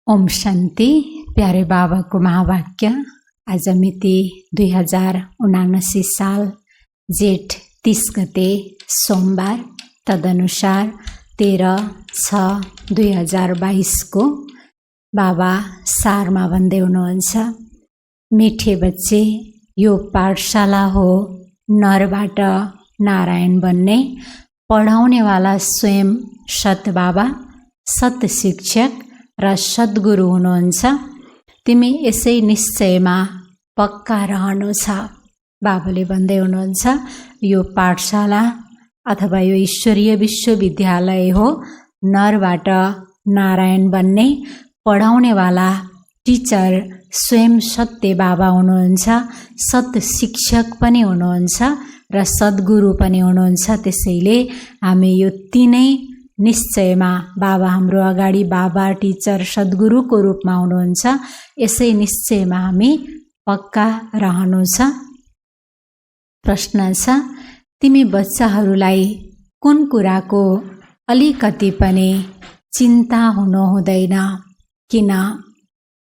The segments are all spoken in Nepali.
ओम शान्ति। प्यारे बाबाको महावाक्य। आज मिति 2079 साल जेठ 30 गते सोमबार, तदनुसार 13/6/2022 को बाबा सारमा भन्दै हुनुहुन्छ, मिठे बच्चे, यो पाठशाला हो नरबाट नारायण बन्ने, पढाउनेवाला स्वयं सत बाबा, सत शिक्षक र सद्गुरु हुनुहुन्छ। तिमी यसै निश्चयमा पक्का रहनु छ। बाबाले भन्दै हुनुहुन्छ, यो पाठशाला अथवा यो ईश्वरीय विश्वविद्यालय हो नरबाट नारायण बन्ने, पढाउनेवाला टिचर स्वयं सत्य बाबा हुनुहुन्छ, सत शिक्षक पनि हुनुहुन्छ र सद्गुरु पनि हुनुहुन्छ। त्यसैले हामी यो तीनै निश्चयमा बाबा हाम्रो अगाडि बाबा, टिचर, सद्गुरुको रूपमा हुनुहुन्छ। यसै निश्चयमा हामी पक्का रहनु छ। प्रश्न छ, तिमी बच्चाहरूलाई कुन कुराको अलिकति पनि चिन्ता हुनु हुँदैन? किन?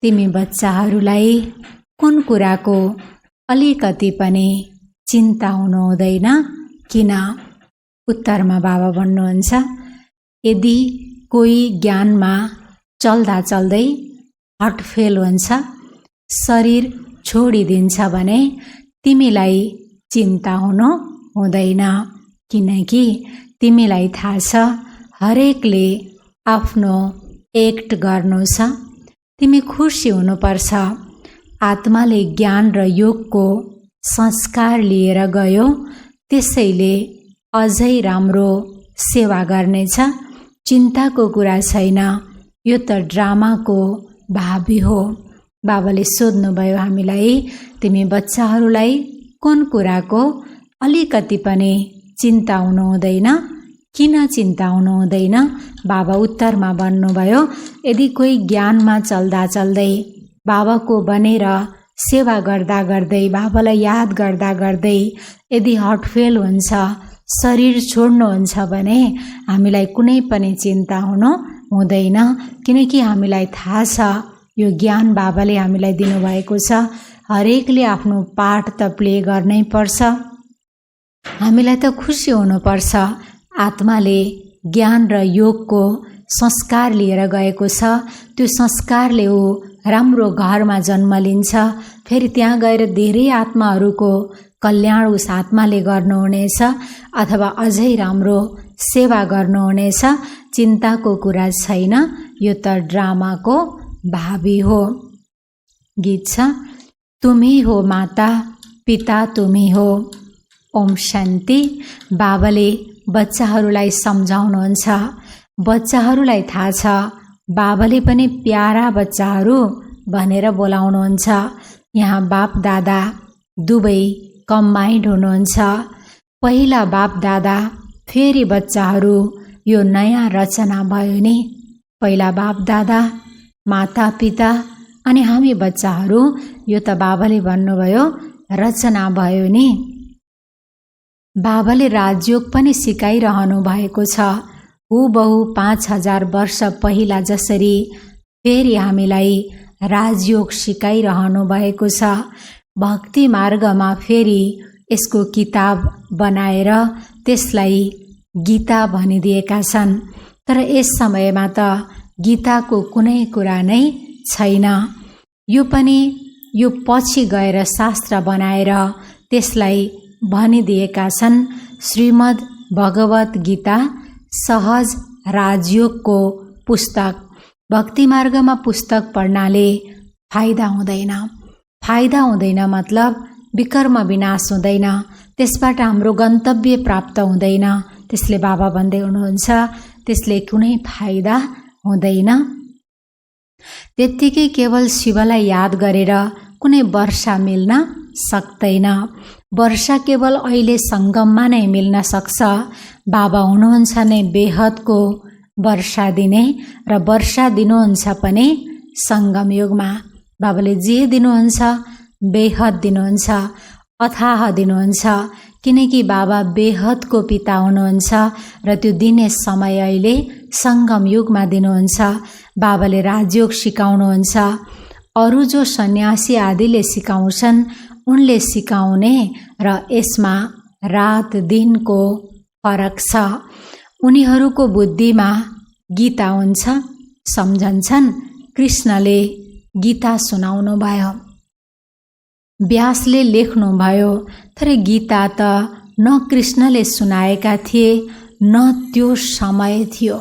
तिमी बच्चाहरूलाई कुन कुराको अलिकति पनि चिन्ता हुनु हुँदैन? किन? उत्तरमा बाबा भन्नुहुन्छ, यदि कोही ज्ञानमा चल्दा चल्दै हटफेल हुन्छ, शरीर छोडिदिन्छ भने तिमीलाई चिन्ता हुनु हुँदैन। किनकि तिमीलाई थाहा छ हरेकले आफ्नो एक्ट गर्नु छ। तिमी खुसी हुनुपर्छ। आत्माले ज्ञान र योगको संस्कार लिएर गयो, त्यसैले अझै राम्रो सेवा गर्नेछ। चिन्ताको कुरा छैन, यो त ड्रामाको भावी हो। बाबाले सोध्नुभयो हामीलाई, तिमी बच्चाहरूलाई कुन कुराको अलिकति पनि चिन्ता हुनु हुँदैन? किन चिन्ता हुनु हुँदैन? बाबा उत्तरमा भन्नुभयो, यदि कोही ज्ञानमा चल्दा चल्दै बाबाको बनेर सेवा गर्दा गर्दै बाबालाई याद गर्दा गर्दै यदि हटफेल हुन्छ, शरीर छोड्नुहुन्छ भने हामीलाई कुनै पनि चिन्ता हुनु हुँदैन। किनकि हामीलाई थाहा छ यो ज्ञान बाबाले हामीलाई दिनुभएको छ। हरेकले आफ्नो पाठ त प्ले गर्नै पर्छ। हामीलाई त खुसी हुनुपर्छ। आत्माले ज्ञान र योगको संस्कार लिएर गएको छ। त्यो संस्कारले ऊ राम्रो घरमा जन्म लिन्छ। फेरि त्यहाँ गएर धेरै आत्माहरूको कल्याण उस आत्माले गर्नुहुनेछ अथवा अझै राम्रो सेवा गर्नुहुनेछ। चिन्ताको कुरा छैन, यो त ड्रामाको भावी हो। गीत छ, तुमी हो माता पिता तुमी हो। ओम शान्ति। बाबाले बच्चाहरूलाई सम्झाउनुहुन्छ। बच्चाहरूलाई थाहा छ बाबाले पनि प्यारा बच्चाहरू भनेर बोलाउनुहुन्छ। यहाँ बाप दादा दुवै कम्बाइन्ड हुनुहुन्छ। पहिला बाप दादा फेरि बच्चाहरू, यो नयाँ रचना भयो नि। पहिला बाप दादा, माता पिता अनि हामी बच्चाहरू, यो त बाबाले भन्नुभयो रचना भयो नि। बाबाले राजयोग पनि सिकाइरहनु भएको छ। हुबहु 5000 वर्ष पहिला जसरी फेरि हामीलाई राजयोग सिकाइरहनु भएको छ। भक्ति मार्गमा फेरि यसको किताब बनाएर त्यसलाई गीता भनिदिएका छन्। तर यस समयमा त गीताको कुनै कुरा नै छैन। यो पनि यो पछि गएर शास्त्र बनाएर त्यसलाई भनिदिएका छन्। श्रीमद् भगवत गीता सहज राजयोगको पुस्तक। भक्ति मार्गमा पुस्तक पढ्नाले फाइदा हुँदैन। फाइदा हुँदैन मतलब विकर्म विनाश हुँदैन, त्यसबाट हाम्रो गन्तव्य प्राप्त हुँदैन। त्यसले बाबा भन्दै हुनुहुन्छ, त्यसले कुनै फाइदा हुँदैन। त्यत्तिकै केवल शिवलाई याद गरेर कुनै वर्षा मिल्न सक्दैन। वर्षा केवल अहिले सङ्गममा नै मिल्न सक्छ। बाबा हुनुहुन्छ नै बेहदको वर्षा दिने र वर्षा दिनुहुन्छ पनि सङ्गम युगमा। बाबाले जे दिनुहुन्छ बेहद दिनुहुन्छ। अथाह दिनुहुन्छ, किनकि बाबा बेहदको पिता हुनुहुन्छ र त्यो दिने समय अहिले सङ्गम युगमा दिनुहुन्छ। बाबाले राजयोग सिकाउनुहुन्छ। अरू जो सन्यासी आदिले सिकाउँछन् उनले सिकाउने र यसमा रात दिनको फरक छ। उनीहरूको बुद्धिमा गीता हुन्छ, सम्झन्छन्। कृष्णले गीता सुनाउनु भयो, व्यासले लेख्नुभयो, तर गीता त न कृष्णले सुनाएका थिए न त्यो समय थियो।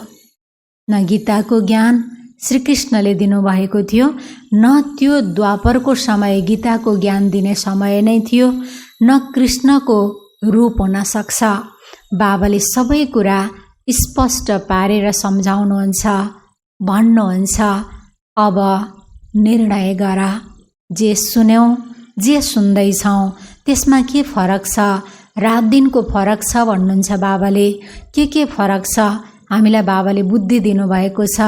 न गीताको ज्ञान श्रीकृष्णले दिनुभएको थियो, न त्यो द्वापरको समय गीताको ज्ञान दिने समय नै थियो, न कृष्णको रूप हुन सक्छ। बाबाले सबै कुरा स्पष्ट पारेर सम्झाउनुहुन्छ, भन्नुहुन्छ, अब निर्णय गर। जे सुन्यौँ, जे सुन्दैछौँ त्यसमा के फरक छ? रात दिनको फरक छ भन्नुहुन्छ बाबाले। के फरक छ? हामीलाई बाबाले बुद्धि दिनुभएको छ,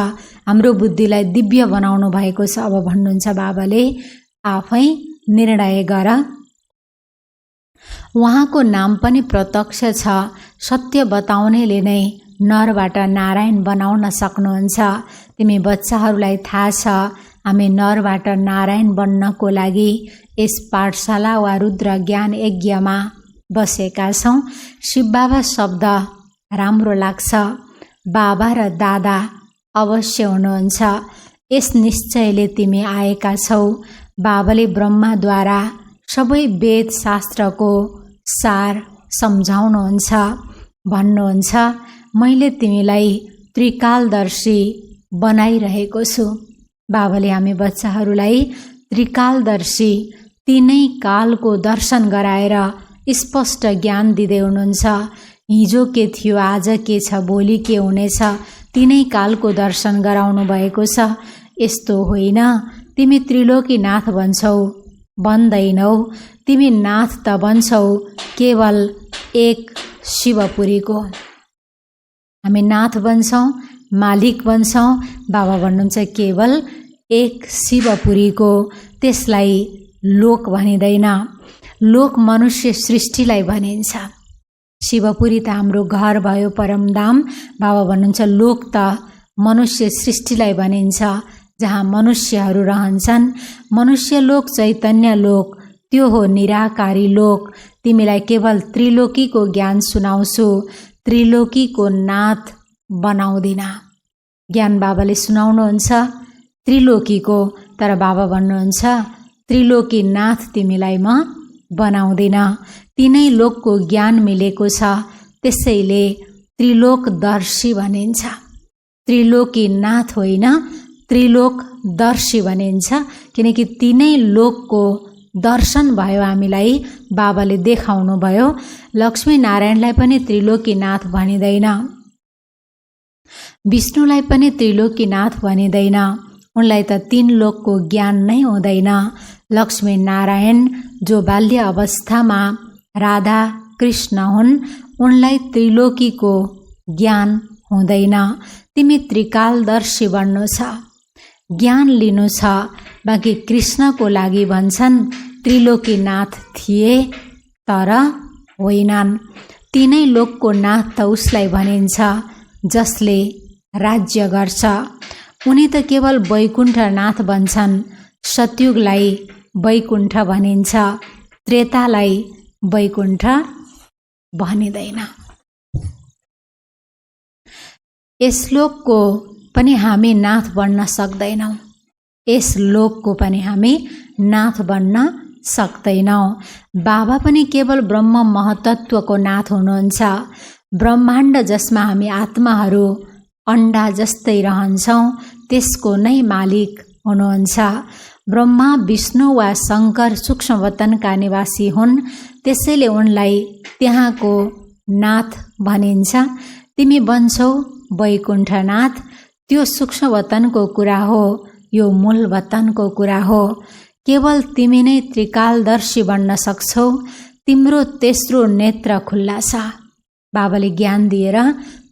हाम्रो बुद्धिलाई दिव्य बनाउनु भएको छ। अब भन्नुहुन्छ बाबाले, आफै निर्णय गर। उहाँको नाम पनि प्रत्यक्ष छ। सत्य बताउनेले नै नरबाट नारायण बनाउन सक्नुहुन्छ। तिमी बच्चाहरूलाई थाहा छ, हामी नरबाट नारायण बन्नको लागि यस पाठशाला वा रुद्र ज्ञान यज्ञमा बसेका छौँ। शिवबाबा शब्द राम्रो लाग्छ। बाबा र दादा अवश्य हुनुहुन्छ। यस निश्चयले तिमी आएका छौ। बाबाले ब्रह्माद्वारा सबै वेद शास्त्रको सार सम्झाउनुहुन्छ, भन्नुहुन्छ, मैले तिमीलाई त्रिकालदर्शी बनाइरहेको छु। बाबाले हामी बच्चाहरूलाई त्रिकालदर्शी, तीनै कालको दर्शन गराएर स्पष्ट ज्ञान दिँदै हुनुहुन्छ। हिजो के थियो, आज के छ, भोलि के हुनेछ, तीनै कालको दर्शन गराउनु भएको छ। यस्तो होइन तिमी त्रिलोकीनाथ बन्छौ, बन्दैनौ। तिमी नाथ त बन्छौ केवल एक शिवपुरीको। हामी नाथ बन्छौँ, मालिक बन्छौँ। बाबा भन्नुहुन्छ केवल एक शिवपुरीको। त्यसलाई लोक भनिँदैन। लोक मनुष्य सृष्टिलाई भनिन्छ। शिवपुरी त हाम्रो घर भयो, परमधाम। बाबा भन्नुहुन्छ लोक त मनुष्य सृष्टिलाई भनिन्छ, जहाँ मनुष्यहरू रहन्छन्। मनुष्य लोक, चैतन्य लोक, त्यो हो निराकारी लोक। तिमीलाई केवल त्रिलोकीको ज्ञान सुनाउँछु, त्रिलोकीको नाथ बनाउँदिन। ज्ञान बाबाले सुनाउनुहुन्छ त्रिलोकीको, तर बाबा भन्नुहुन्छ त्रिलोकी नाथ तिमीलाई म बनाउँदिन। तीनै लोकको ज्ञान मिलेको छ, त्यसैले त्रिलोकदर्शी भनिन्छ। त्रिलोकी नाथ होइन, त्रिलोकदर्शी भनिन्छ, किनकि तीनै लोकको दर्शन भयो हामीलाई। बाबाले देखाउनु भयो। लक्ष्मी नारायणलाई पनि त्रिलोकीनाथ भनिँदैन, विष्णुलाई पनि त्रिलोकीनाथ भनिँदैन। उनलाई त तीन लोकको ज्ञान नै हुँदैन। लक्ष्मी नारायण जो बाल्य अवस्थामा राधा कृष्ण हुन्, उनलाई त्रिलोकीको ज्ञान हुँदैन। तिमी त्रिकालदर्शी बन्नु छ, ज्ञान लिनु छ। बाँकी कृष्णको लागि भन्छन् त्रिलोकीनाथ थिए तर होइनन्। तीनै लोकको नाथ त उसलाई भनिन्छ जसले राज्य गर्छ। उनी त केवल वैकुण्ठनाथ भन्छन्। सतयुगलाई वैकुण्ठ भनिन्छ, त्रेतालाई वैकुण्ठ भनिँदैन। यस लोकको पनि हामी नाथ बन्न सक्दैनौँ, यस लोकको पनि हामी नाथ बन्न सक्दैनौँ। बाबा पनि केवल ब्रह्म महतत्वको नाथ हुनुहुन्छ। ब्रह्माण्ड जसमा हामी आत्माहरू अन्डा जस्तै रहन्छौँ, त्यसको नै मालिक हुनुहुन्छ। ब्रह्मा, विष्णु वा शङ्कर सूक्ष्मवतनका निवासी हुन्, त्यसैले उनलाई त्यहाँको नाथ भनिन्छ। तिमी बन्छौ वैकुण्ठनाथ, त्यो सूक्ष्मवतनको कुरा हो, यो मूल वतनको कुरा हो। केवल तिमी नै त्रिकालदर्शी बन्न सक्छौ। तिम्रो तेस्रो नेत्र खुल्ला छ। बाबाले ज्ञान दिएर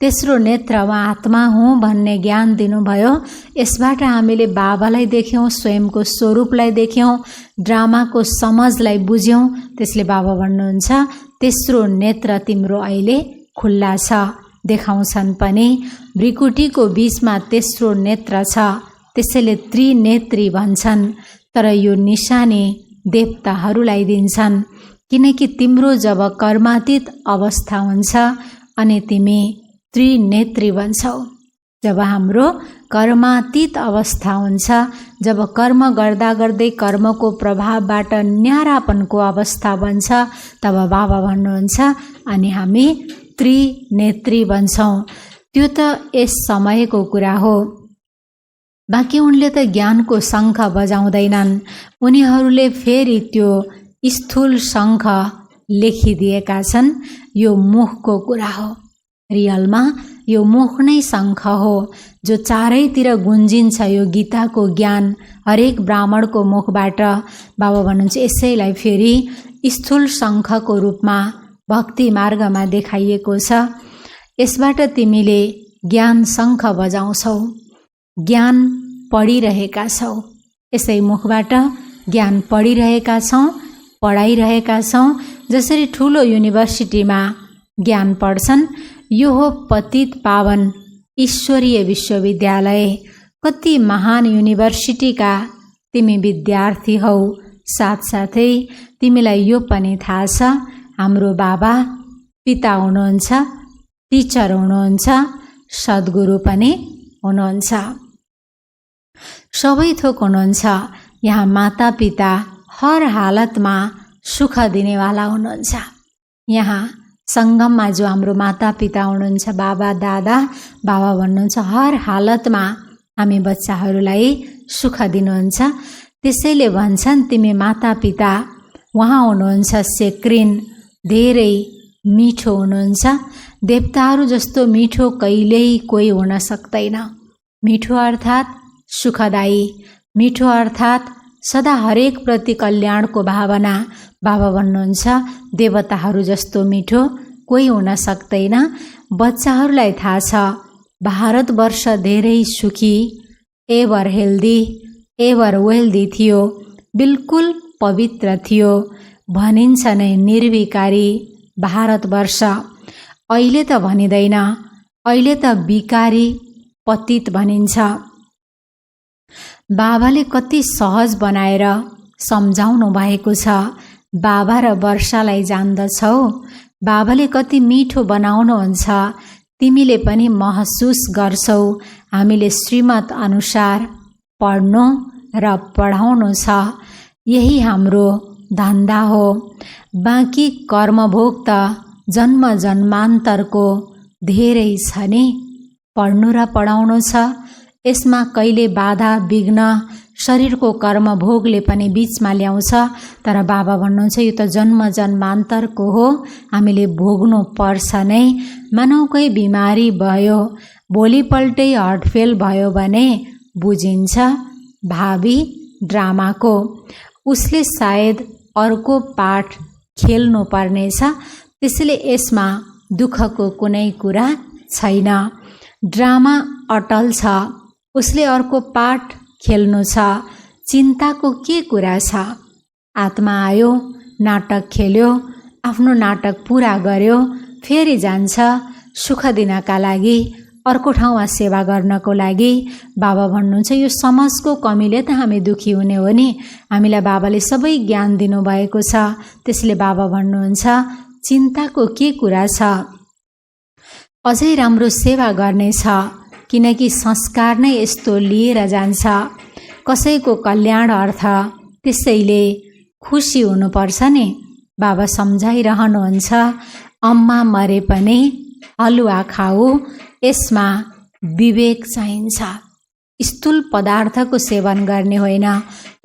तेस्रो नेत्रमा आत्मा हुँ भन्ने ज्ञान दिनुभयो। यसबाट हामीले बाबालाई देख्यौँ, स्वयंको स्वरूपलाई देख्यौँ, ड्रामाको समझलाई बुझ्यौँ। त्यसले बाबा भन्नुहुन्छ तेस्रो नेत्र तिम्रो अहिले खुल्ला छ। देखाउँछन् पनि भ्रिकुटीको बीचमा तेस्रो नेत्र छ, त्यसैले त्रिनेत्री भन्छन्। तर यो निशानी देवताहरूलाई दिन्छन्, किनकि तिम्रो जब कर्मातीत अवस्था हुन्छ अनि तिमी त्रिनेत्री बन्छौ। जब हाम्रो कर्मातीत अवस्था हुन्छ, जब कर्म गर्दा गर्दै कर्मको प्रभावबाट न्यारापनको अवस्था बन्छ, तब बाबा भन्नुहुन्छ अनि हामी त्रिनेत्री बन्छौँ। त्यो त यस समयको कुरा हो। बाँकी उनले त ज्ञानको शङ्ख बजाउँदैनन्, उनीहरूले फेरि त्यो स्थूल शङ्ख लेखिदिएका छन्। यो मुखको कुरा हो। रियलमा यो मुख नै शङ्ख हो जो चारैतिर गुन्जिन्छ। यो गीताको ज्ञान हरेक ब्राह्मणको मुखबाट बाबा भन्नुहुन्छ यसैलाई फेरि स्थूल शङ्खको रूपमा भक्ति मार्गमा देखाइएको छ। यसबाट तिमीले ज्ञान शङ्ख बजाउँछौ, ज्ञान पढिरहेका छौ। यसै मुखबाट ज्ञान पढिरहेका छौँ, पढाइरहेका छौँ। जसरी ठुलो युनिभर्सिटीमा ज्ञान पढ्छन्, यो हो पतित पावन ईश्वरीय विश्वविद्यालय। कति महान युनिभर्सिटीका तिमी विद्यार्थी हौ। साथसाथै तिमीलाई यो पनि थाहा छ हाम्रो बाबा पिता हुनुहुन्छ, टिचर हुनुहुन्छ, सद्गुरु पनि हुनुहुन्छ, सबै थोक हुनुहुन्छ। यहाँ माता पिता हर हालतमा सुख दिनेवाला हुनुहुन्छ। यहाँ सङ्गममा जो हाम्रो माता पिता हुनुहुन्छ, बाबा दादा, बाबा भन्नुहुन्छ हर हालतमा हामी बच्चाहरूलाई सुख दिनुहुन्छ। त्यसैले भन्छन् तिमी माता पिता उहाँ हुनुहुन्छ सेक्रिन, धेरै मिठो हुनुहुन्छ। देवताहरू जस्तो मिठो कहिल्यै कोही हुन सक्दैन। मिठो अर्थात् सुखदायी, मिठो अर्थात् सदा हरेक प्रति कल्याणको भावना। बाबा भन्नुहुन्छ देवताहरू जस्तो मिठो कोही हुन सक्दैन। बच्चाहरूलाई थाहा छ भारतवर्ष धेरै सुखी, एभर हेल्दी, एभर वेल्दी थियो, बिल्कुल पवित्र थियो। भनिन्छ नै निर्विकारी भारतवर्ष। अहिले त भनिँदैन, अहिले त विकारी पतित भनिन्छ। बाबाले कति सहज बनाएर सम्झाउनु भएको छ। बाबा र वर्षालाई जान्दछौ, बाबाले कति मिठो बनाउनुहुन्छ, तिमीले पनि महसुस गर्छौ। हामीले श्रीमत अनुसार पढ्नु र पढाउनु छ, यही हाम्रो धन्दा हो। बाँकी कर्मभोग त जन्म जन्मान्तरको धेरै छ नि। पढ्नु र पढाउनु छ, यसमा कहिले बाधा विघ्न शरीरको कर्मभोगले पनि बीचमा ल्याउँछ। तर बाबा भन्नुहुन्छ यो त जन्म जन्मान्तरको हो, हामीले भोग्नु पर्छ नै। मानौ कोही बिमारी भयो, भोलिपल्टै हर्टफेल भयो भने बुझिन्छ भावी ड्रामाको। उसले सायद अर्को पाठ खेल्नु पर्नेछ। त्यसैले यसमा दुःखको कुनै कुरा छैन। ड्रामा अटल छ, उसले अर्को पाठ खेल्नु छ। चिन्ताको के कुरा छ? आत्मा आयो, नाटक खेल्यो, आफ्नो नाटक पुरा गर्यो, फेरि जान्छ सुख दिनका लागि, अर्को ठाउँमा सेवा गर्नको लागि। बाबा भन्नुहुन्छ यो समाजको कमीले त हामी दुखी हुने हो नि। हामीलाई बाबाले सबै ज्ञान दिनुभएको छ। त्यसले बाबा भन्नुहुन्छ चिन्ताको के कुरा छ? अझै राम्रो सेवा गर्नेछ, किनकि संस्कार नै यस्तो लिएर जान्छ कसैको कल्याण अर्थ। त्यसैले खुसी हुनुपर्छ नि। बाबा सम्झाइरहनुहुन्छ अम्मा मरे पनि हलुवा खाऊ, यसमा विवेक चाहिन्छ। स्थूल पदार्थको सेवन गर्ने होइन,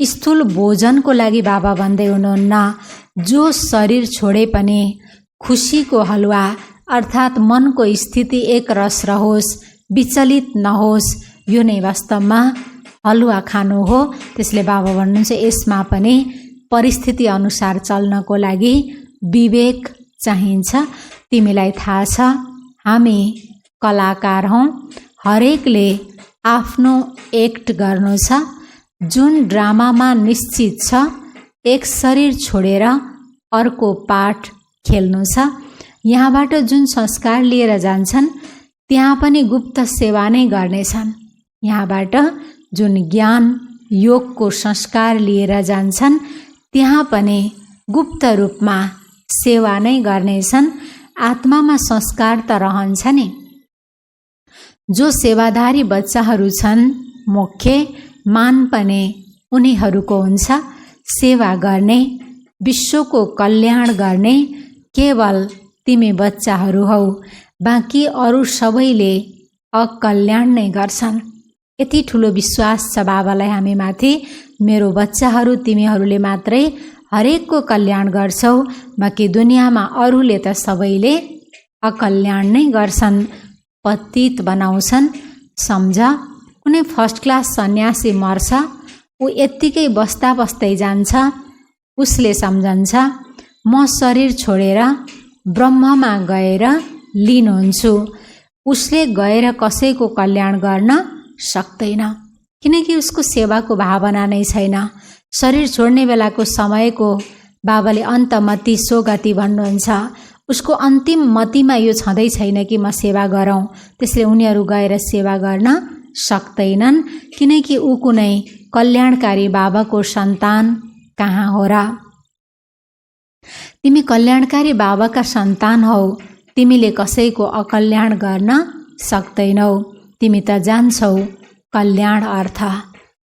स्थूल भोजनको लागि बाबा भन्दै हुनुहुन्न। जो शरीर छोडे पनि खुसीको हलुवा अर्थात् मनको स्थिति एक रस रहोस्, विचलित नहोस्, यो नै वास्तवमा हलुवा खानु हो। त्यसले बाबा भन्नुहुन्छ यसमा पनि परिस्थिति अनुसार चल्नको लागि विवेक चाहिन्छ। तिमीलाई थाहा छ हामी कलाकार हौँ। हरेकले आफ्नो एक्ट गर्नु छ। जुन ड्रामामा निश्चित छ एक शरीर छोडेर अर्को पाठ खेल्नु छ। यहाँबाट जुन संस्कार लिएर जान्छन् त्यहाँ पनि गुप्त सेवा नै गर्नेछन्। यहाँबाट जुन ज्ञान योगको संस्कार लिएर जान्छन् त्यहाँ पनि गुप्त रूपमा सेवा नै गर्नेछन्। आत्मामा संस्कार त रहन्छ नि। जो सेवाधारी बच्चाहरू छन् मुख्य मान पनि उनीहरूको हुन्छ। सेवा गर्ने, विश्वको कल्याण गर्ने केवल तिमी बच्चाहरू हौ। बाँकी अरू सबैले अकल्याण नै गर्छन्। यति ठुलो विश्वास छ बाबालाई हामीमाथि। मेरो बच्चाहरू तिमीहरूले मात्रै हरेकको कल्याण गर्छौ। बाँकी दुनियाँमा अरूले त सबैले अकल्याण नै गर्छन्, पतित बनाउँछन्। सम्झ, कुनै फर्स्ट क्लास सन्यासी मर्छ, ऊ यत्तिकै बस्दा बस्दै जान्छ। उसले सम्झन्छ म शरीर छोडेर ब्रह्ममा गएर लीन हुन्छु। उसले गएर कसैको कल्याण गर्न सक्दैन, किनकि उसको सेवाको भावना नै छैन। शरीर छोड्ने बेलाको समयको बाबाले अन्तमति सोगति भन्नुहुन्छ। उसको अन्तिम मतिमा यो छँदै छैन कि म सेवा गरौँ। त्यसले उनीहरू गएर सेवा गर्न सक्दैनन्, किनकि ऊ कुनै कल्याणकारी बाबाको सन्तान कहाँ हो र। तिमी कल्याणकारी बाबाका सन्तान हौ। तिमीले कसैको अकल्याण गर्न सक्दैनौ। तिमी त जान्छौ कल्याण अर्थ।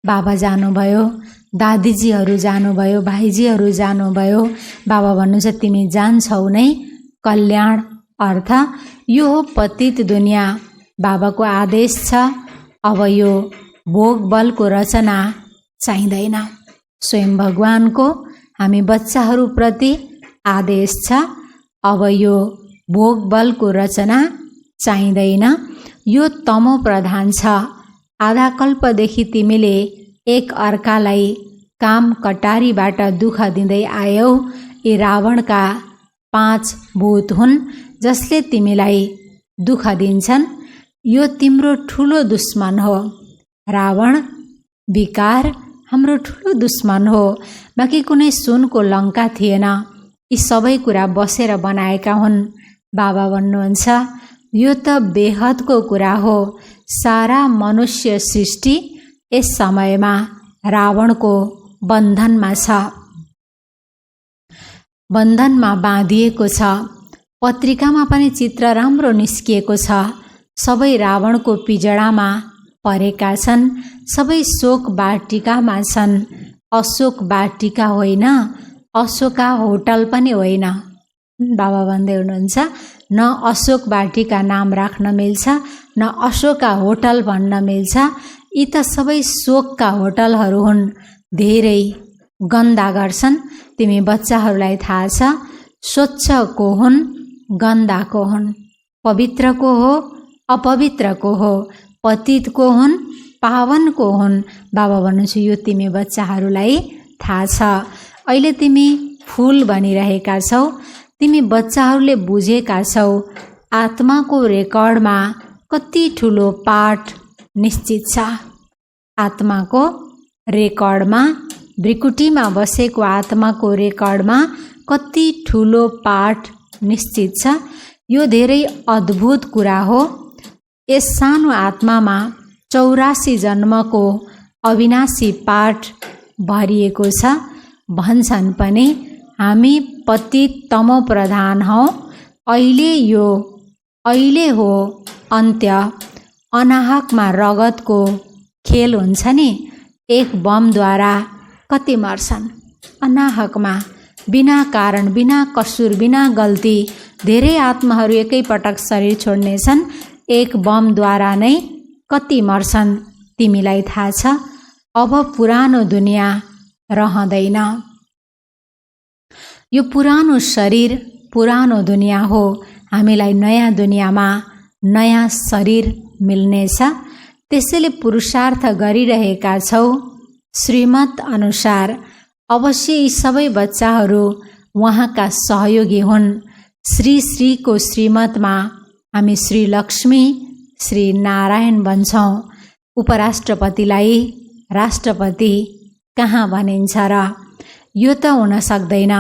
बाबा जानुभयो, दादीजीहरू जानुभयो, भाइजीहरू जानुभयो। बाबा भन्नुहुन्छ तिमी जान्छौ नै कल्याण अर्थ। यो हो पतित दुनियाँ। बाबाको आदेश छ, अब यो भोग बलको रचना चाहिँदैन। स्वयं भगवानको हामी बच्चाहरूप्रति आदेश छ, अब यो भोग बलको रचना चाहिँदैन। यो तमो प्रधान छ। आधा कल्पदेखि तिमीले एक अर्कालाई काम कटारीबाट दुःख दिँदै आयौ। यी रावणका 5 भूत हुन् जसले तिमीलाई दुःख दिन्छन्। यो तिम्रो ठुलो दुश्मन हो। रावण विकार हाम्रो ठुलो दुश्मन हो। बाँकी कुनै सुनको लङ्का थिएन। यी सबै कुरा बसेर बनाएका हुन्। बाबा भन्नुहुन्छ यो त बेहदको कुरा हो। सारा मनुष्य सृष्टि यस समयमा रावणको बन्धनमा छ, बन्धनमा बाँधिएको छ। पत्रिकामा पनि चित्र राम्रो निस्किएको छ। सबै रावणको पिजडामा परेका छन्। सबै शोक वाटिकामा छन्। अशोक वाटिका होइन, अशोका होटल पनि होइन। बाबा भन्दै हुनुहुन्छ न अशोक वाटिका नाम राख्न मिल्छ, न अशोका होटल भन्न मिल्छ। यी त सबै शोकका होटलहरू हुन्। धेरै गन्दा गर्छन्। तिमी बच्चाहरूलाई थाहा छ स्वच्छ को हुन्, गन्दा को हुन्, पवित्र को हो, अपवित्र को हो, पतित को हुन्, पावन को हुन्। बाबा भन्नुहुन्छ यो तिमी बच्चाहरूलाई थाहा छ। अहिले तिमी फुल बनिरहेका छौ। तिमी बच्चाहरूले बुझेका छौ आत्माको रेकर्डमा कति ठुलो पाठ निश्चित छ। आत्माको रेकर्डमा, भ्रिकुटीमा बसेको आत्माको रेकर्डमा कति ठुलो पाठ निश्चित छ। यो धेरै अद्भुत कुरा हो। यस सानो आत्मामा 84 जन्मको अविनाशी पाठ भरिएको छ। भन्छन् पनि हामी पतित तमो प्रधान हौँ। अहिले हो अन्त्य। अनाहकमा रगतको खेल हुन्छ नि। एक बमद्वारा कति मर्छन् अनाहकमा, बिना कारण, बिना कसुर, बिना गल्ती। धेरै आत्माहरू एकैपटक शरीर छोड्नेछन्। एक बमद्वारा नै कति मर्छन् तिमीलाई थाहा छ। अब पुरानो दुनियाँ रहँदैन। यो पुरानो शरीर पुरानो दुनियाँ हो। हामीलाई नयाँ दुनियाँमा नयाँ शरीर मिल्नेछ। त्यसैले पुरुषार्थ गरिरहेका छौ श्रीमत अनुसार। अवश्य यी सबै बच्चाहरू उहाँका सहयोगी हुन्। श्री श्रीको श्रीमतमा हामी श्री लक्ष्मी श्री नारायण भन्छौँ। उपराष्ट्रपतिलाई राष्ट्रपति कहाँ भनिन्छ र? यो त हुन सक्दैन।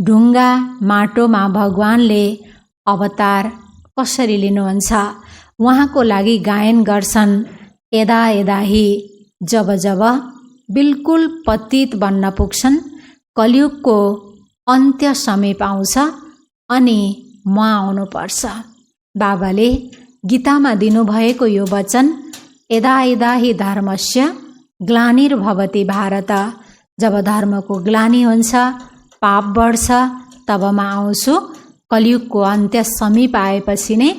ढुङ्गा माटोमा भगवानले अवतार कसरी लिनुहुन्छ? उहाँको लागि गायन गर्छन् यदा यदाही, जब जब बिल्कुल पतित बन्न पुग्छन्, कलियुगको अन्त्य समीप आउँछ अनि म आउनुपर्छ। बाबाले गीतामा दिनुभएको यो वचन यदा यदा हि धर्मस्य ग्लानिर्भवति भारत, जब धर्मको ग्लानि हुन्छ, पाप बढ्छ, तब म आउँछु। कलियुगको अन्त्य समीप आएपछि नै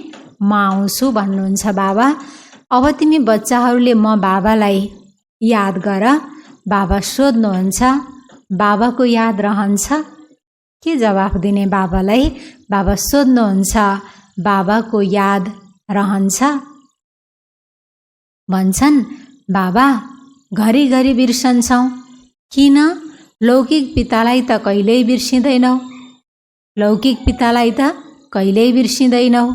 म आउँछु भन्नुहुन्छ बाबा। अब तिमी बच्चाहरूले म बाबालाई याद गर। बाबा सोध्नुहुन्छ, बाबाको याद रहन्छ? के जवाफ दिने बाबालाई? बाबा सोध्नुहुन्छ, बाबाको याद रहन्छ? भन्छन्, बाबा घरिघरि बिर्सन्छौँ। किन? लौकिक पितालाई त कहिल्यै बिर्सिँदैनौ। लौकिक पितालाई त कहिल्यै बिर्सिँदैनौ।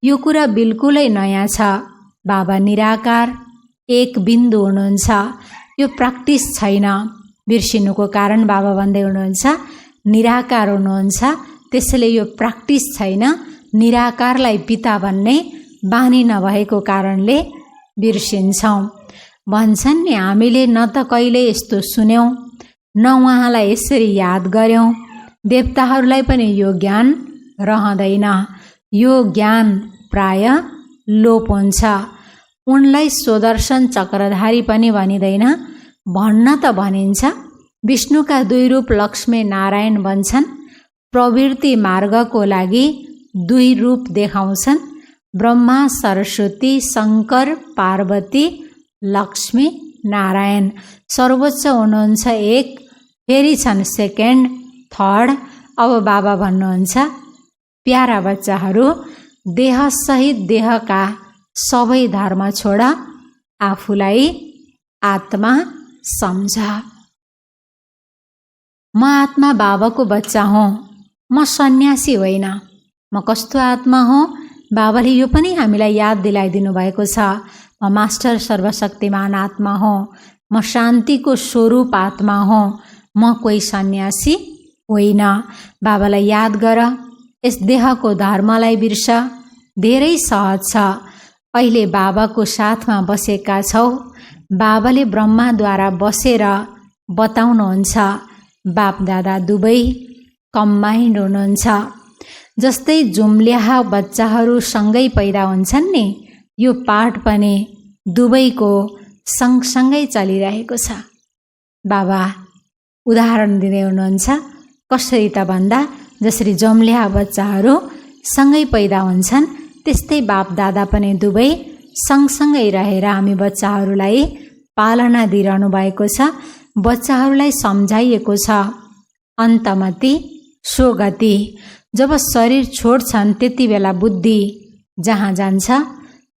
यो कुरा बिल्कुलै नयाँ छ। बाबा निराकार एक बिन्दु हुनुहुन्छ। यो प्र्याक्टिस छैन। बिर्सिनुको कारण बाबा भन्दै हुनुहुन्छ निराकार हुनुहुन्छ, त्यसैले यो प्र्याक्टिस छैन। निराकारलाई पिता भन्ने बानी नभएको कारणले बिर्सिन्छौँ। भन्छन् नि, हामीले न त कहिले यस्तो सुन्यौँ, न उहाँलाई यसरी याद गर्यौँ। देवताहरूलाई पनि यो ज्ञान रहँदैन। यो ज्ञान प्राय लोप हुन्छ। उनलाई स्वदर्शन चक्रधारी पनि भनिँदैन, भन्न त भनिन्छ। विष्णुका 2 रूप लक्ष्मी नारायण भन्छन्। प्रवृत्ति मार्गको लागि 2 रूप देखाउँछन्। ब्रह्मा सरस्वती, शङ्कर पार्वती, लक्ष्मी नारायण। सर्वोच्च हुनुहुन्छ एक, फेरि छन् सेकेन्ड, थर्ड। अब बाबा भन्नुहुन्छ, प्यारा बच्चाहरू, देहसहित देहका सबै धर्म छोड, आफूलाई आत्मा सम्झ। म आत्मा बाबाको बच्चा हुँ, म सन्यासी होइन। म कस्तो आत्मा हुँ? बाबाले यो पनि हामीलाई याद दिलाइदिनु भएको छ। म मास्टर सर्वशक्तिमान आत्मा हुँ। म शान्तिको स्वरूप आत्मा हुँ। म कोही सन्यासी होइन। बाबालाई याद गर। यस देहको धर्मलाई बिर्स। धेरै सहज छ। अहिले बाबाको साथमा बसेका छौ। बाबाले ब्रह्माद्वारा बसेर बताउनुहुन्छ। बाप दादा दुवै कम्बाइन्ड हुनुहुन्छ। जस्तै जुम्ल्याहा बच्चाहरू सँगै पैदा हुन्छन् नि, यो पाठ पनि दुवैको सँगसँगै चलिरहेको छ। बाबा उदाहरण दिँदै हुनुहुन्छ। कसरी त भन्दा, जसरी जम्ल्याहा बच्चाहरू सँगै पैदा हुन्छन्, त्यस्तै बाप दादा पनि दुवै सँगसँगै रहेर हामी बच्चाहरूलाई पालना दिइरहनु भएको छ। बच्चाहरूलाई सम्झाइएको छ, अन्तमति स्वगति। जब शरीर छोड्छन् त्यति बेला बुद्धि जहाँ जान्छ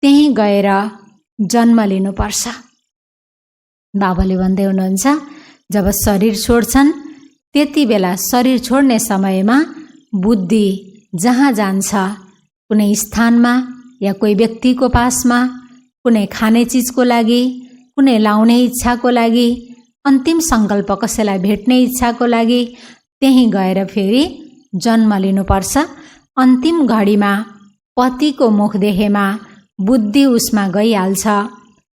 त्यहीँ गएर जन्म लिनुपर्छ। बाबाले भन्दै हुनुहुन्छ, जब शरीर छोड्छन् त्यति बेला, शरीर छोड्ने समयमा बुद्धि जहाँ जान्छ, कुनै स्थानमा या कोही व्यक्तिको पासमा, कुनै खाने चिजको लागि, कुनै लाउने इच्छाको लागि, अन्तिम सङ्कल्प कसैलाई भेट्ने इच्छाको लागि, त्यहीँ गएर फेरि जन्म लिनुपर्छ। अन्तिम घडीमा पतिको मुख देखेमा बुद्धि उसमा गइहाल्छ।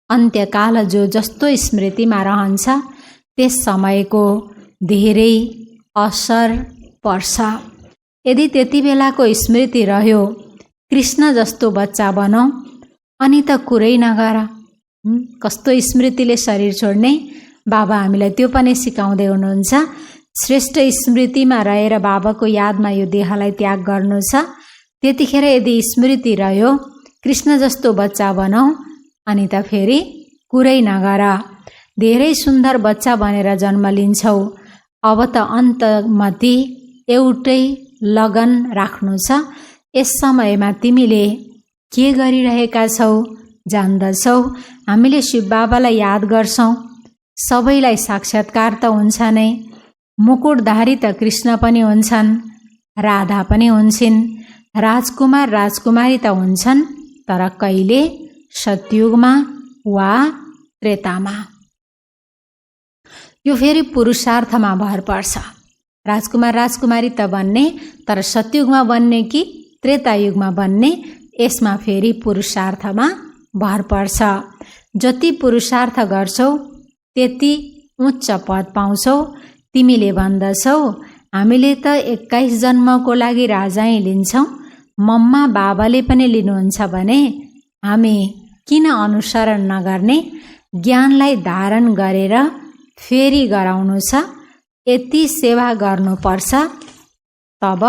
अन्त्यकाल जो जस्तो स्मृतिमा रहन्छ, त्यस समयको धेरै असर पर्छ। यदि त्यति बेलाको स्मृति रह्यो, कृष्ण जस्तो बच्चा बनौँ, अनि त कुरै नगर। कस्तो स्मृतिले शरीर छोड्ने? बाबा हामीलाई त्यो पनि सिकाउँदै हुनुहुन्छ। श्रेष्ठ स्मृतिमा रहेर बाबाको यादमा यो देहलाई त्याग गर्नु छ। त्यतिखेर यदि स्मृति रह्यो, कृष्ण जस्तो बच्चा बनौँ, अनि त फेरि कुरै नगर। धेरै सुन्दर बच्चा बनेर जन्म लिन्छौ। अब त अन्तमति एउटै लगन राख्नु छ। यस समयमा तिमीले के गरिरहेका छौ जान्दछौ। हामीले शिव बाबालाई याद गर्छौँ। सबैलाई साक्षात्कार त हुन्छ नै। मुकुटधारी त कृष्ण पनि हुन्छन्, राधा पनि हुन्छन्। राजकुमार राजकुमारी त हुन्छन्, तर कहिले सतयुगमा वा त्रेतामा। यो फेरि पुरुषार्थमा भर पर्छ। राजकुमार राजकुमारी त बन्ने, तर सतयुगमा बन्ने कि त्रेतायुगमा बन्ने, यसमा फेरि पुरुषार्थमा भर पर्छ। जति पुरुषार्थ गर्छौ त्यति उच्च पद पाउँछौ। तिमीले भन्दछौ हामीले त 21 जन्मको लागि राजाई लिन्छौँ, मम्मा बाबाले पनि लिनुहुन्छ भने हामी किन अनुसरण नगर्ने? ज्ञानलाई धारण गरेर फेरि गराउनु छ, यति सेवा गर्नुपर्छ, तब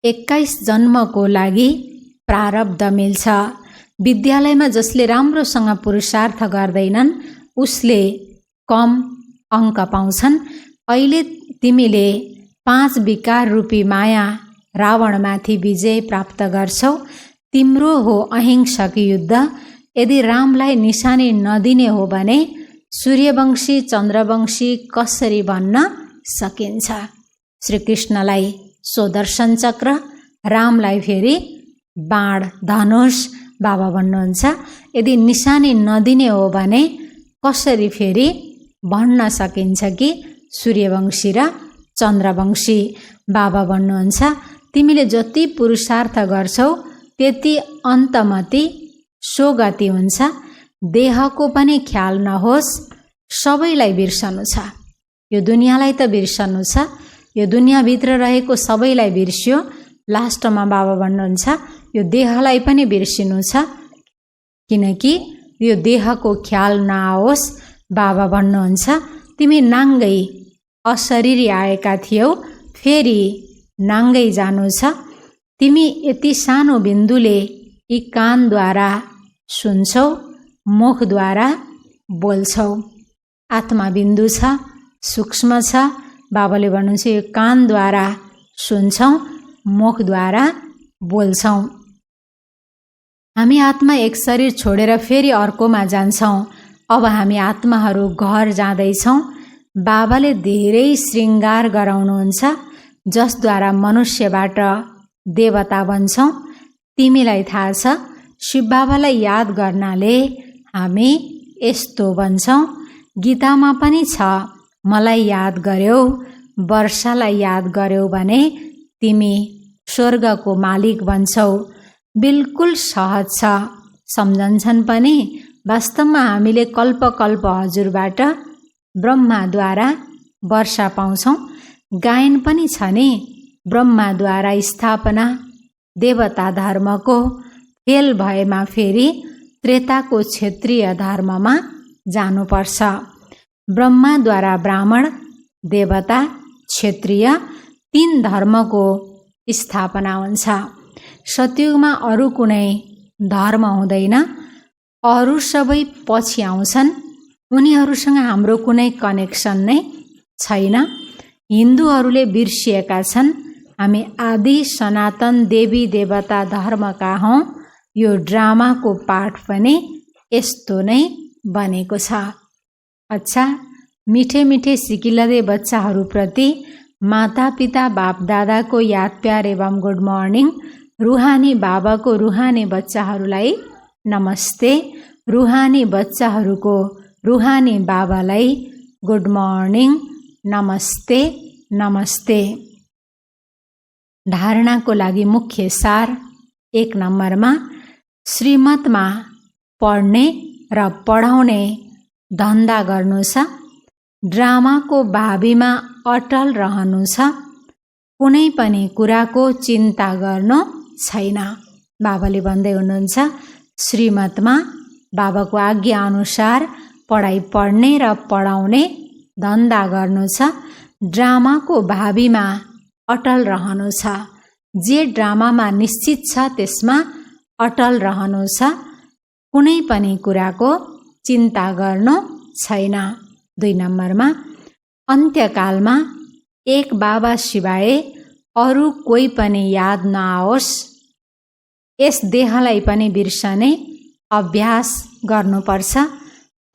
21 जन्मको लागि प्रारब्ध मिल्छ। विद्यालयमा जसले राम्रोसँग पुरुषार्थ गर्दैनन् उसले कम अङ्क पाउँछन्। अहिले तिमीले 5 विकार रूपी माया रावणमाथि विजय प्राप्त गर्छौ। तिम्रो हो अहिंसक युद्ध। यदि रामलाई निशानी नदिने हो भने सूर्यवंशी चन्द्रवंशी कसरी बन्न सकिन्छ? श्रीकृष्णलाई सुदर्शन चक्र, रामलाई फेरि बाण धनुष बाबा भन्नुहुन्छ। यदि निशानी नदिने हो भने कसरी फेरि भन्न सकिन्छ कि सूर्यवंशी र चन्द्रवंशी? बाबा भन्नुहुन्छ तिमीले जति पुरुषार्थ गर्छौ त्यति अन्तमति सोगति हुन्छ। देहको पनि ख्याल नहोस्, सबैलाई बिर्सनु छ। यो दुनियाँलाई त बिर्सनु छ, यो दुनियाँभित्र रहेको सबैलाई बिर्स्यो। लास्टमा बाबा भन्नुहुन्छ यो देहलाई पनि बिर्सिनु छ, किनकि यो देहको ख्याल नआओस्। बाबा भन्नुहुन्छ तिमी नाङ्गै अशरीरी आएका थियौ, फेरि नाङ्गै जानु छ। तिमी यति सानो बिन्दुले यी कानद्वारा सुन्छौ, मुखद्वारा बोल्छौ। आत्मा बिन्दु छ, सूक्ष्म छ। बाबाले भन्नुहुन्छ यो कानद्वारा सुन्छौँ, मुखद्वारा बोल्छौँ। हामी आत्मा एक शरीर छोडेर फेरि अर्कोमा जान्छौँ। अब हामी आत्माहरू घर जाँदैछौँ। बाबाले धेरै श्रृङ्गार गराउनुहुन्छ जसद्वारा मनुष्यबाट देवता बन्छौँ। तिमीलाई थाहा छ शिवबाबालाई याद गर्नाले हामी यस्तो बन्छौँ। गीतामा पनि छ मलाई याद गर्यौ, वर्षालाई याद गर्यौ भने तिमी स्वर्गको मालिक बन्छौ। बिल्कुल सहज छ, सम्झन्छन् पनि। वास्तवमा हामीले कल्प कल्प हजुरबाट ब्रह्माद्वारा वर्षा पाउँछौँ। गायन पनि छ नि, ब्रह्माद्वारा स्थापना देवता धर्मको फेल भएमा फेरि त्रेताको क्षेत्रीय धर्ममा जानुपर्छ। ब्रह्माद्वारा ब्राह्मण, देवता, क्षेत्रीय 3 धर्मको स्थापना हुन्छ। सतयुगमा अरू कुनै धर्म हुँदैन, अरू सबै पछि आउँछन्। उनीहरूसँग हाम्रो कुनै कनेक्सन नै छैन। हिन्दूहरूले बिर्सिएका छन् हामी आदि सनातन देवी देवता धर्मका हौँ। यो ड्रामाको पाठ पनि यस्तो नै बनेको छ। अच्छा, मिठे मिठे सिकिलदे बच्चाहरूप्रति माता पिता बाप दादाको याद प्यार एवं गुड मर्निङ। रुहानी बाबाको रुहानी बच्चाहरूलाई नमस्ते। रुहानी बच्चाहरूको रुहानी बाबालाई गुड मर्निङ, नमस्ते नमस्ते। धारणाको लागि मुख्य सार 1 नम्बरमा श्रीमतमा पढ्ने र पढाउने धन्दा गर्नु छ। ड्रामाको भावीमा अटल रहनु छ। कुनै पनि कुराको चिन्ता गर्नु छैन। बाबाले भन्दै हुनुहुन्छ श्रीमतमा बाबाको आज्ञा अनुसार पढाइ पढ्ने र पढाउने धन्दा गर्नु छ। ड्रामाको भावीमा अटल रहनु छ। जे ड्रामामा निश्चित छ त्यसमा अटल रहनु छ। कुनै पनि कुराको चिन्ता गर्नु छैन। 2 नम्बरमा अन्त्यकालमा एक बाबा सिवाय अरू कोही पनि याद नआओस्। यस देहलाई पनि बिर्सने अभ्यास गर्नुपर्छ।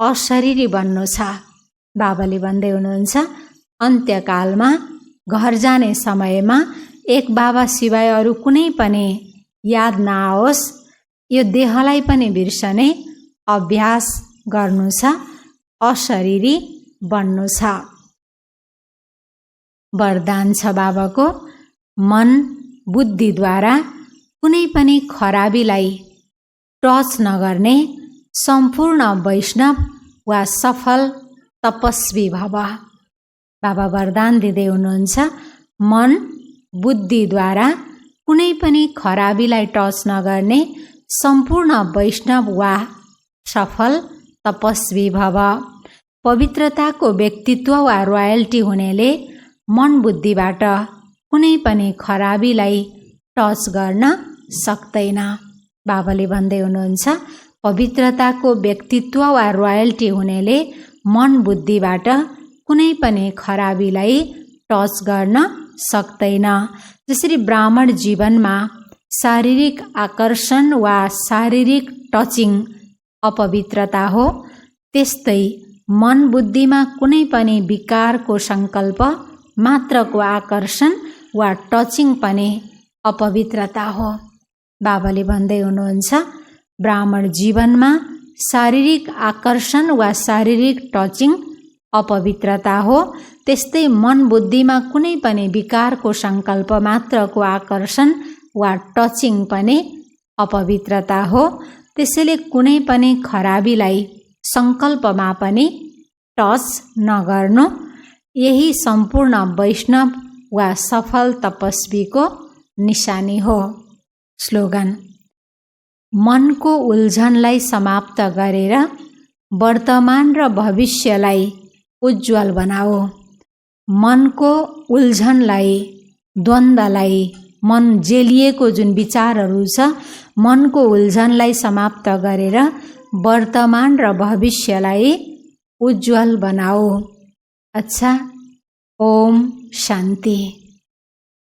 अशरीरी बन्नु छ। बाबाले भन्दै हुनुहुन्छ अन्त्यकालमा घर जाने समयमा एक बाबा सिवाय अरू कुनै पनि याद नआओस्, यो देहलाई पनि बिर्सने अभ्यास गर्नु छ, अशरीरी बन्नु छ। वरदान छ बाबाको, मन बुद्धिद्वारा कुनै पनि खराबीलाई टच नगर्ने सम्पूर्ण वैष्णव वा सफल तपस्वी भव। बाबा वरदान दिँदै हुनुहुन्छ, मन बुद्धिद्वारा कुनै पनि खराबीलाई टच नगर्ने सम्पूर्ण वैष्णव वा सफल तपस्वी भव। पवित्रताको व्यक्तित्व वा रोयल्टी हुनेले मन बुद्धिबाट कुनै पनि खराबीलाई टच गर्न सक्दैन। बाबाले भन्दै हुनुहुन्छ, पवित्रताको व्यक्तित्व वा रोयल्टी हुनेले मन बुद्धिबाट कुनै पनि खराबीलाई टच गर्न सक्दैन। जसरी ब्राह्मण जीवनमा शारीरिक आकर्षण वा शारीरिक टचिङ अपवित्रता हो, त्यस्तै मन बुद्धिमा कुनै पनि विकारको सङ्कल्प मात्रको आकर्षण वा टचिङ पनि अपवित्रता हो। बाबाले भन्दै हुनुहुन्छ, ब्राह्मण जीवनमा शारीरिक आकर्षण वा शारीरिक टचिङ अपवित्रता हो, त्यस्तै मन बुद्धिमा कुनै पनि विकारको सङ्कल्प मात्रको आकर्षण वा टचिङ पनि अपवित्रता हो। त्यसैले कुनै पनि खराबीलाई सङ्कल्पमा पनि टच नगर्नु, यही सम्पूर्ण वैष्णव वा सफल तपस्वीको निशानी हो। स्लोगन: मनको उल्झनलाई समाप्त गरेर वर्तमान र भविष्यलाई उज्जवल बनाओ। मनको उल्झनलाई, द्वन्द्वलाई, मन जेलिएको जुन विचारहरू छ, मनको उल्झनलाई समाप्त गरेर वर्तमान र भविष्यलाई उज्जवल बनाओ। अच्छा, ओम शान्ति।